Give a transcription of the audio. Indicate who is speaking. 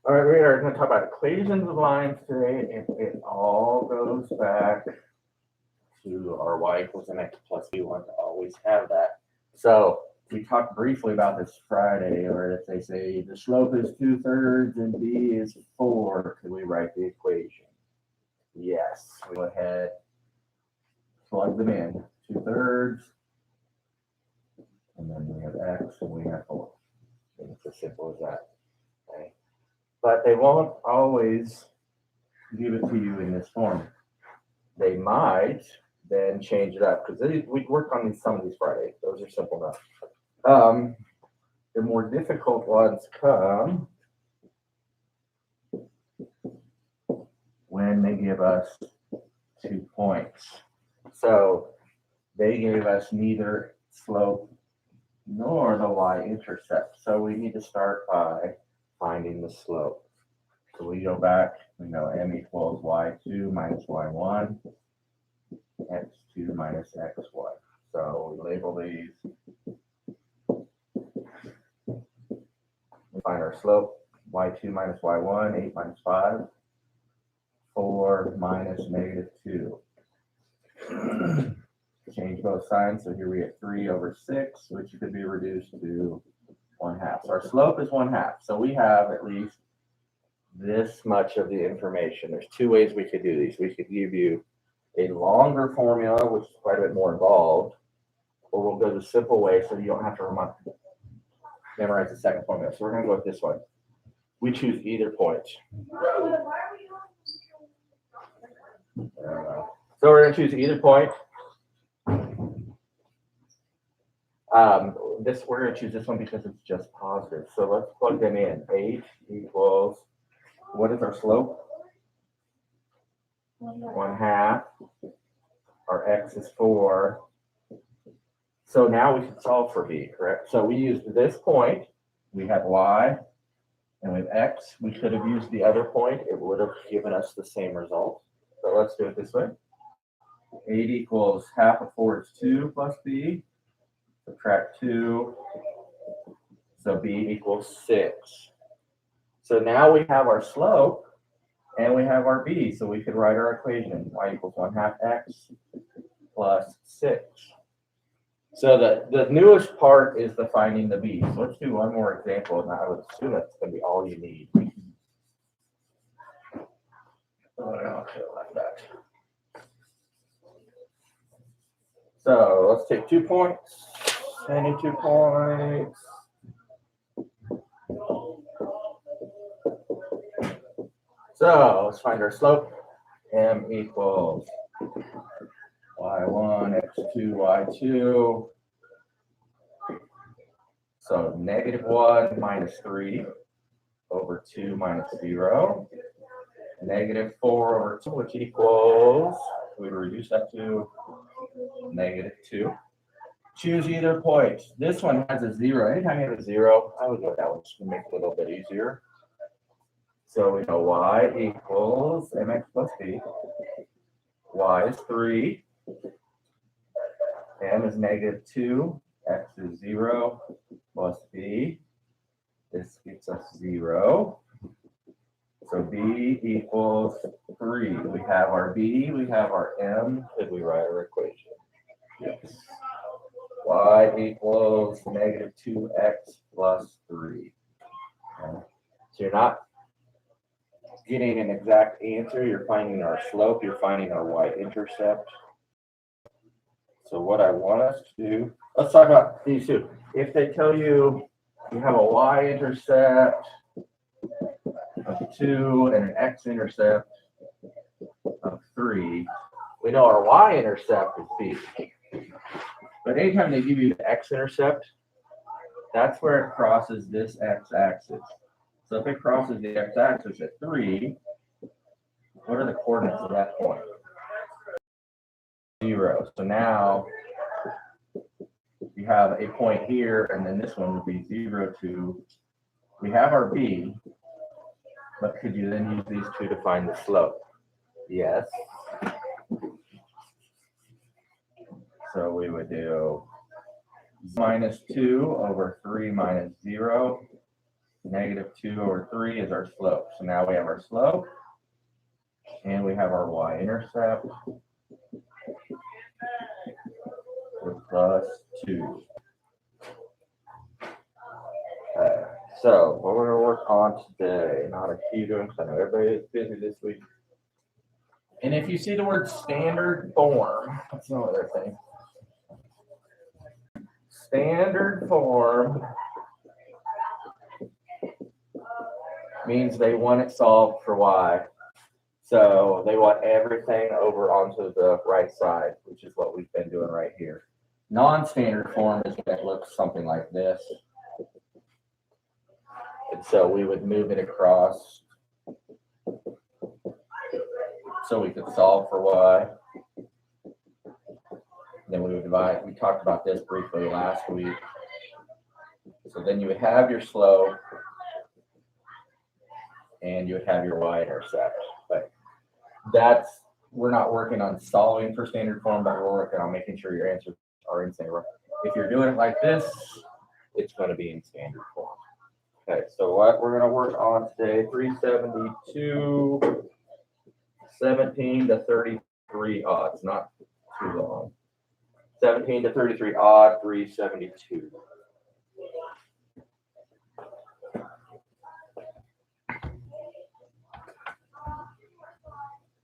Speaker 1: All right, we are going to talk about equations of lines today, and it all goes back to our y equals mx plus b. We want to always have that. So we talked briefly about this Friday, or if they say the slope is 2/3 and b is 4, can we write the equation? Yes. We go ahead, plug them in. 2/3, and then we have x, and we have 4. And it's as simple as that. Okay. But they won't always give it to you in this form. They might then change it up because we worked on some of these Fridays. Those are simple enough. The more difficult ones come when they give us 2 points. So they gave us neither slope nor the y-intercept. So we need to start by finding the slope. So we go back, we know m equals y2 minus y1, x2 minus xy. So we label these. We find our slope, y2 minus y1, 8 minus 5, 4 minus -2. Change both signs, so here we get 3/6, which could be reduced to 1/2. So our slope is 1/2. So we have at least this much of the information. There's 2 ways we could do these. We could give you a longer formula, which is quite a bit more involved, or we'll go the simple way so you don't have to memorize the second formula. So we're going to go with this one. We choose either point. So we're going to choose either point. We're going to choose this one because it's just positive. So let's plug them in. 8 equals, what is our slope? 1/2. Our x is 4. So now we can solve for b, correct? So we used this point. We had y, and with x, we could have used the other point. It would have given us the same result. So let's do it this way. 8 equals 1/2 of 4 is 2 plus b. Subtract 2. So b equals 6. So now we have our slope and we have our b. So we could write our equation. Y equals 1/2 x plus 6. So the newest part is the finding the b. So let's do one more example, and I would assume that's going to be all you need. Like that. So let's take 2 points. Any 2 points. So let's find our slope. M equals y1, x2, y2. So -1 minus 3 over 2 minus 0. -4 over 2, which equals, we reduce that to -2. Choose either point. This one has a 0. Anytime you have a 0, I would go with that one just to make it a little bit easier. So we know y equals mx plus b. Y is 3. M is -2. X is 0 plus b. This gets us 0. So b equals 3. We have our b, we have our m. Could we write our equation? Yes. Y equals -2x plus 3. Okay. So you're not getting an exact answer. You're finding our slope. You're finding our y-intercept. So what I want us to do, let's talk about these two. If they tell you you have a y-intercept of 2 and an x-intercept of 3, we know our y-intercept is b. But anytime they give you the x-intercept, that's where it crosses this x-axis. So if it crosses the x-axis at 3, what are the coordinates of that point? 0. So now you have a point here, and then this one would be 0, 2. We have our b, but could you then use these two to find the slope? Yes. So we would do -2 over 3 minus 0 -2 over 3 is our slope. So now we have our slope and we have our y-intercept with +2. Okay, so what we're going to work on today, not a key to I know everybody is busy this week. And if you see the word standard form, that's another thing. Standard form means they want it solved for y. So they want everything over onto the right side, which is what we've been doing right here. Non-standard form is when it looks something like this. And so we would move it across so we could solve for y. Then we would divide. We talked about this briefly last week. So then you would have your slope and you would have your y-intercept. But we're not working on solving for standard form, but we're working on making sure your answers are in standard form. If you're doing it like this, it's going to be in standard form. Okay, so what we're going to work on today, 372, 17 to 33 odds, not too long. 17 to 33 odd, 372.